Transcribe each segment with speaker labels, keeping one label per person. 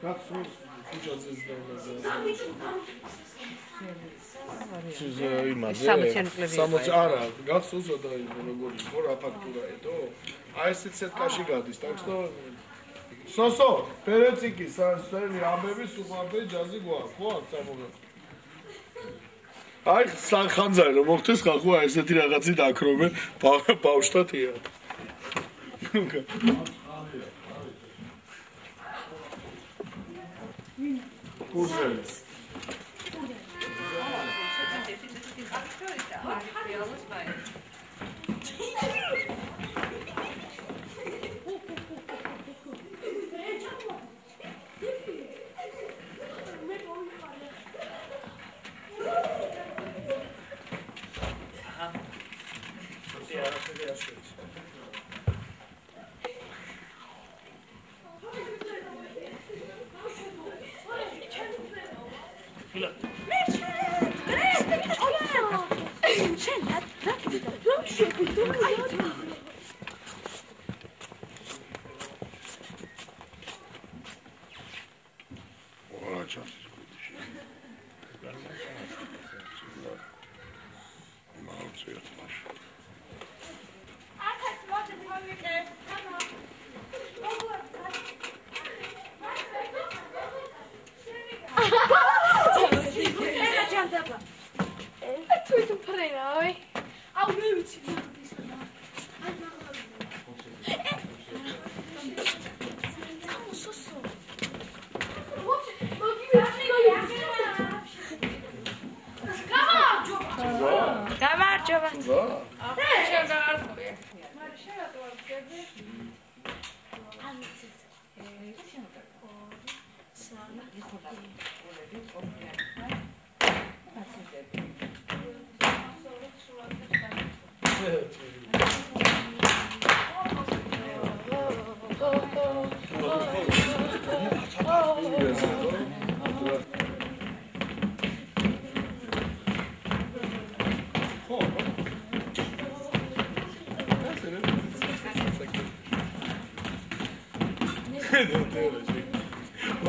Speaker 1: გახსოვს ქუჩაზე ზდავდა. იმაზე 60 არა, გახსოვს და როგორ იყო რა ფაქტურა ეტო? აი ესეც სეტკაში გადის, так что სოსო, პერეციკი, სანი ამბები, სუპარბე ჯაზი გვაქვს, ხო, წამოგა. აი ხანძარი რომ მოხდეს ხახო აი ესეთი რაღაცი დაქრობენ ბავშვთა თეატრ. კურსელს.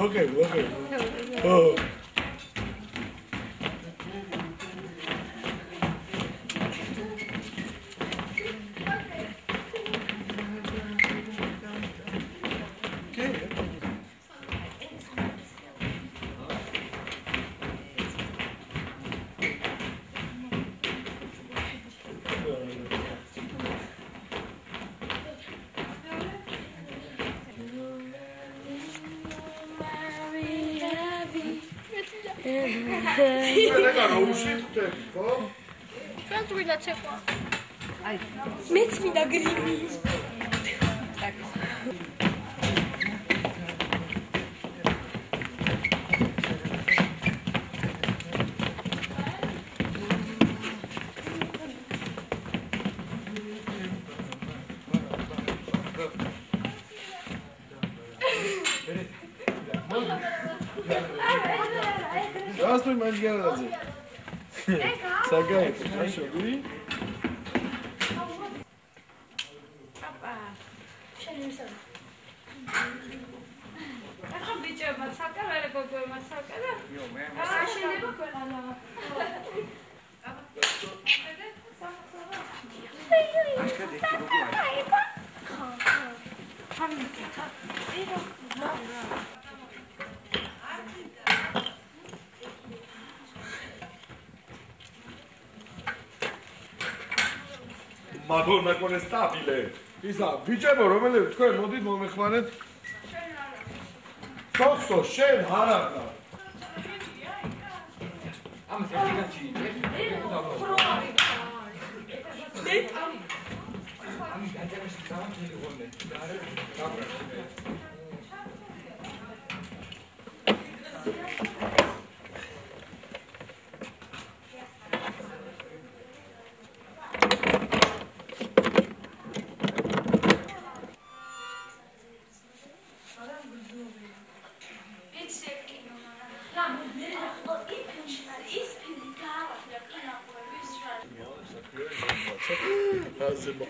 Speaker 1: Okay. Oh.
Speaker 2: მეც მინდა გრიმი.
Speaker 1: Здравствуй, Манжгарадзе. Сагай, хорошо, вы?
Speaker 2: Папа. ახლა ბიჭებმა საკავერე გოგოებმა საკავერე. აა შეიძლება ქვეყანა.
Speaker 1: Madonna con stabile. Ისა, ბიჭებო, რომელები თქვენ მოდით მომეხმარეთ. სოსო, შენ არა. ამ სერტიფიკატი.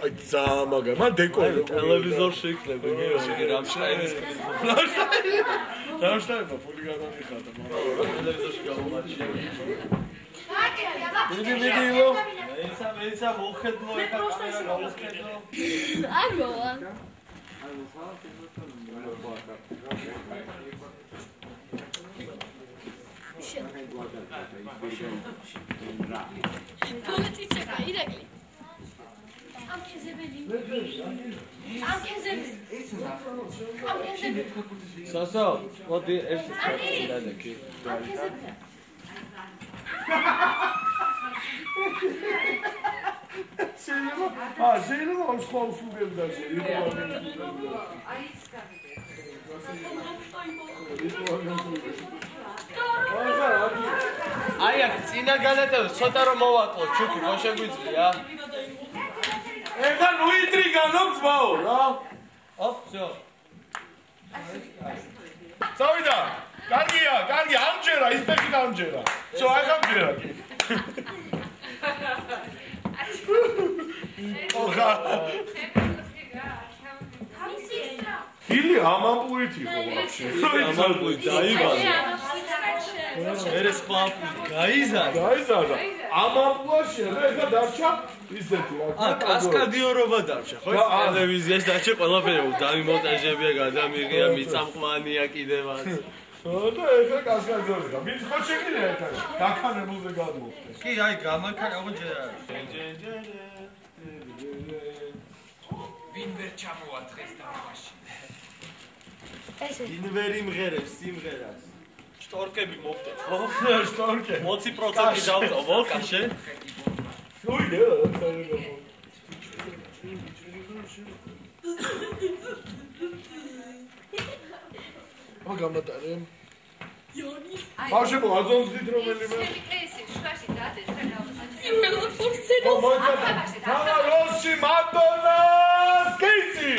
Speaker 1: აი ძამაგა, მან დეკორი
Speaker 3: ტელევიზორში იქნება, გეოში რამშტაინის კლიპი.
Speaker 1: დავშტება ფული გადამიხადა, მაგრამ ტელევიზორში გამომაჩია. მიდი ილო. მეცა მოხედნო ეხა კამერა გავუხედო.
Speaker 2: არ მოვა. პოლიტიკა ირაკლი. ამ ქეზებელი.
Speaker 1: სასო, მოდი ერთი წელი დადეკი. შეიძლება ამ სხვა უსულებ და
Speaker 3: აი აქ წინა განათებას ცოტა რომ მოვაკლო ჩუქი ხო შეგვიძლია?
Speaker 1: ეხლა ნუიტრი განოწმაო რა.
Speaker 3: ოპ, всё.
Speaker 1: წავიდა. კარგია, ამჯერა, ისეთი ამჯერა. всё, აი ამჯერა კი. ოღა. ილი ამამპურით იყო ვაფშე.
Speaker 3: ამამპური დაიბადა. ერეს პამპური გაიზარდა.
Speaker 1: ამამპულაში ეხლა დარჩა ისეთი რა.
Speaker 3: კასკადიორობა დარჩა, ხო? ტელევიზიაში დარჩა ყველაფერი, დამიმონტაჟებია, გადამიღია, მიწამყვანია კიდევაც.
Speaker 1: და ეხლა კასკადიორობა. მით ხო შეგიძლია ეხლა დაქანებულზე გადმოვხდეს.
Speaker 3: კი, აი გამაქარავო ჯერა. ვინ ვერ ჩამოვა დღეს დარბაზში? ვინ ვერ იმღერებს სიმღერას? შტორკები მოვტეთ.
Speaker 1: შტორკე.
Speaker 3: 20% დავტოვო, კაშე.
Speaker 1: ნუიდე. მაგამატარე.
Speaker 2: Yonis.
Speaker 1: ბავშვებო, აზონს დიდ რომელიმე.
Speaker 2: ეს შუაში დადეს და გავუსაჩინო.
Speaker 1: როსი მადონას კეიცი.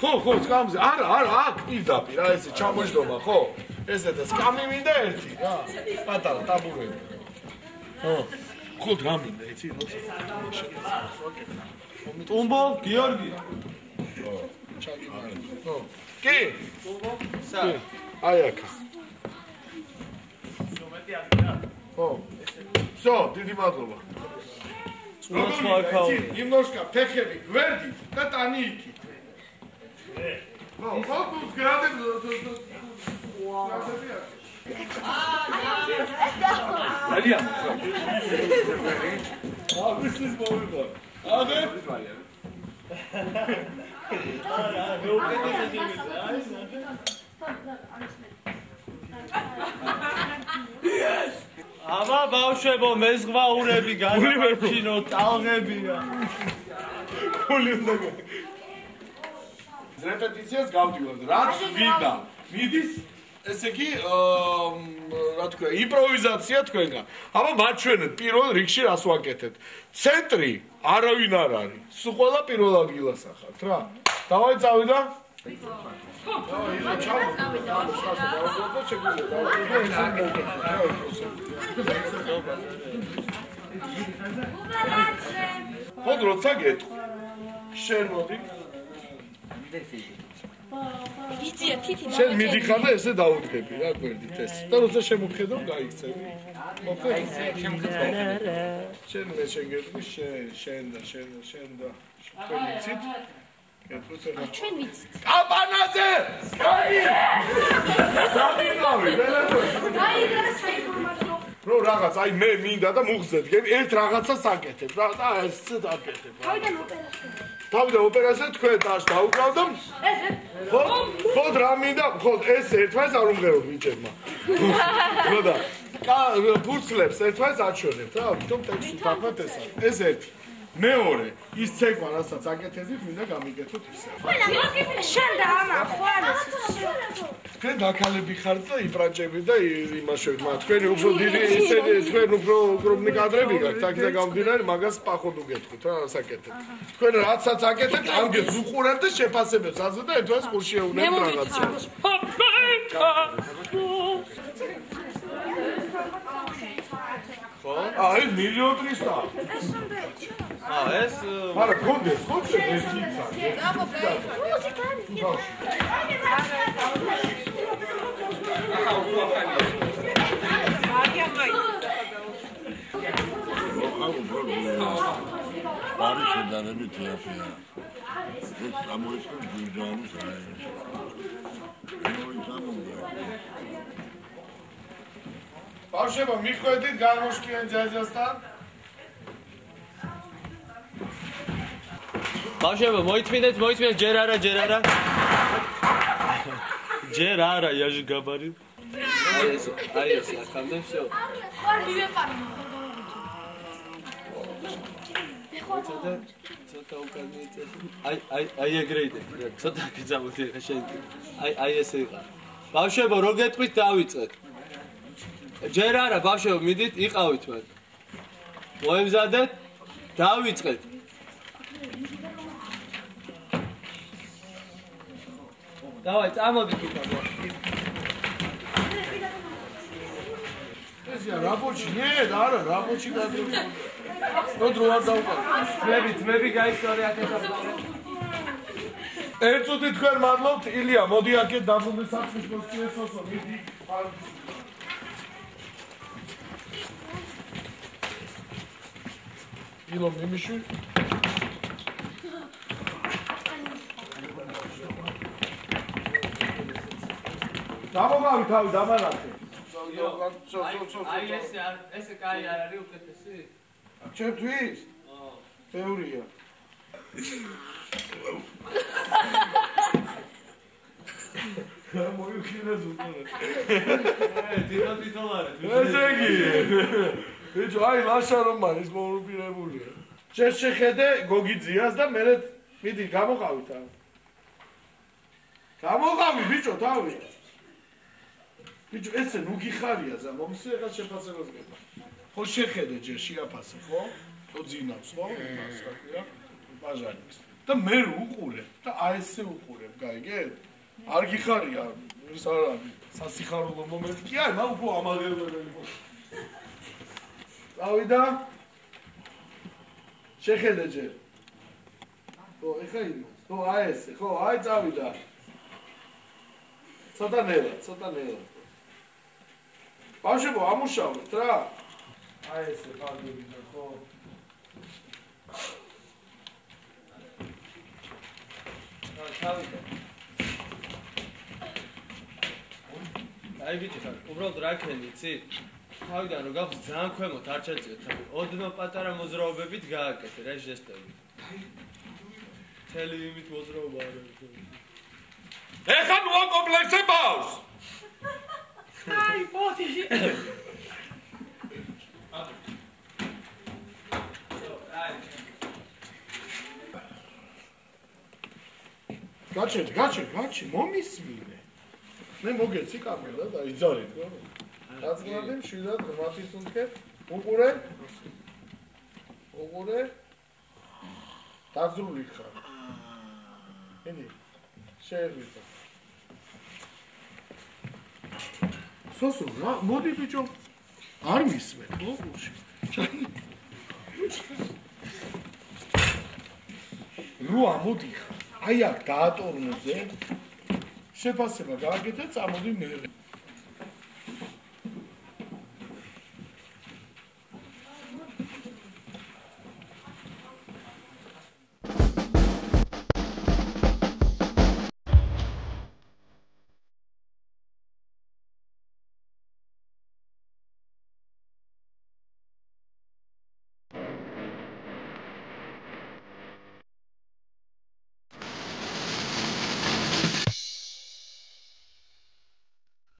Speaker 1: ხო, სკამზე. არა, აქ პირდაპირ, რა ესე ჩამოჯდომა, ხო? ესეთა სკამი მინდა ერთი, რა. პატარა ტაბურები. ხო, რა მინდა, იცი, როცა.
Speaker 3: ტუმბო, გიორგი.
Speaker 1: კი.
Speaker 3: სა.
Speaker 1: აი აქ. ხო. всё, დიდი მადლობა. იმნოშკა ფეხები გვერდით და ტანი იქით. ხო, ფოკუს გრადე. ალია. აბისის მოვიდა. აგე.
Speaker 3: აბა ბავშვებო, მეზღვაურები გადავარჩინო, ტალღებია.
Speaker 1: გული უნდა. რეპეტიციას გავდივართ, რაც ვიდა. მიდის ესე იგი, რა თქვა, იმპროვიზაცია თქვენგან. აბა მაჩვენეთ პირველ რიგში რას ვაკეთებთ. ცენტრი არავინ არ არის. სულ ყველა პირველ ადგილას ახართ რა. დავაი წავიდა. ხოდ როცა გეტყვი. შენ მოდი.
Speaker 2: იცია თითი.
Speaker 1: შენ მიდიხარ და ესე დაუდგები რა გვერდით ეს. და როცა შემოხედავ, გაიქცევი. მოხდე? შენ მე შეგეძვი, შენ და.
Speaker 2: ჩვენ ვიცით.
Speaker 1: კაპანაძე! კაი! დავიღავი,
Speaker 2: აი რა საინფორმაციო.
Speaker 1: რო რაღაც, აი მე მინდა და მუხზე დგები, ერთ რაღაცას აკეთებ რა და ესეც აკეთებ. თავიდან ოპერაცია თქვენ დაშ დაუკრავდა. ხო რა მინდა, ხო ეს ერთმანეთს არ უმღეროთ ბიჭებმა. ხო და ფურცლებს ერთმანეთს აჩვენებთ რა, თუმ ტექსტი დახვდეთ ეს. ეს ერთი. მეორე, ის ცეკვა, რასაც აკეთებდით, მინდა გამიგეთოთ ისე.
Speaker 2: შენ და ამა ხვალეს.
Speaker 1: თქვენ დაქალები ხართ და იბრაჭები და იმაშევთ, მაგრამ თქვენი უფრო დიდი ისეთი, თქვენ უფრო კრუბნი კადრები გაქვთ, აქ და გამდინარე, მაგას პახოდ უგეთქვით რა, რას აკეთებთ. თქვენ რაცაც აკეთებთ, ამგეს უყურებთ და შეფასებებს აზრ და ერთვას ყურში ეუნებთ რაღაცა. ხო? აი, 1.300.000.
Speaker 3: ეს
Speaker 1: არა, გონდეს, ხო? ეს იცი.
Speaker 2: გამოგე. მუსიკა.
Speaker 4: არის შედარებით იაფია. ეს გამოიწვევს გურჯაანის რაიონში.
Speaker 1: ბავშვებო, მიხვედით გამოშკიან ჯაჯასთან?
Speaker 3: ბავშვებო, მოიწმინდეთ, ჯერ არა. ჯერ არა, იაჟი გაბარი. აი ეს, აქამდე всё. ცოტა უკანე იწეს. აი ეგრე იდე. ცოტა გიძამოთ ხა შენ. აი ესე იყო. ბავშვებო, რო გეტყვით დავიწყეთ. ჯერ არა, ბავშვებო, მიდით, იყავით მან. მოემზადეთ, დავიწყეთ. დავაი, წამოდით უკან.
Speaker 1: ესია რაბოჩი, არა, რაბოჩი გადროა. დრო არ დავყავ.
Speaker 3: თმები გაიცორე აქეთ.
Speaker 1: ერთწუთი თქვენ მადლობთ, ილია, მოდი აქეთ დაბრუნდე საქმის მოსწიესოსო, მიდი. ილო მიმიში. დამოგავი თავი დამარახე.
Speaker 3: აი ესე კაი არ არის უკეთესი?
Speaker 1: ჩემთვის? თეორია. მოიქილეს უკვე.
Speaker 3: თითოლარე.
Speaker 1: ესე იგი. ბიჭო, აი ლაშა რომ არის მორუპირებულია. შეხედე გოგიძიას და მე მიდი გამოყავი თავი. გამოყავი ბიჭო თავი. ბიჭო ესე ნუ გიხარია ზა მომსე ახლა შეფასებას გება. ხო შეხედე ჯერ შეაფასე ხო? ხო ძინავს ხო? მასაკია. ბაჟანიკს. და მე უყურე და აი ესე უყურებ, გაიგეთ? არ გიხარია ის არ არის სასიხარულო მომენტი კი არა, მაგ უფრო ამაღელებელი ხო. წავიდა. შეხედე ჯერ. ხო, ეხა იმას. ხო, აი ესე, ხო, აი წავიდა. ცოტა ნელა. ბავშვებო, ამუშავეთ რა. აი ესე ფარგებია, ხო.
Speaker 3: თავიდან. აი ბიჭო, უბრალოდ რა ქენი, იცი? თავიდან რო გაქვს ძალიან ქვემოთ არ ჩაჭიეთ, ოდნავ პატარა მოძრაობებით გააკეთე რა ჟესტები. თელი იმით მოძრაობა არ არის.
Speaker 1: ეხა ნუ აკომპლექსე ბავს.
Speaker 2: აი, ბოდიში. გაჩი, მომისმინე. მე მოგეცი კამერა და იძალით რა. დაწნადი მშვიდად ღმათის უნთქე. უყურე. დაგზრული ხარ. ედი. შეეღვიძა. სოსო რა, მოდი ბიჭო. არ მისმე, ხო? რო ამოდი ხარ. აი აქ დაატორნოზე შეფასება გააკეთე, წამოდი მერე.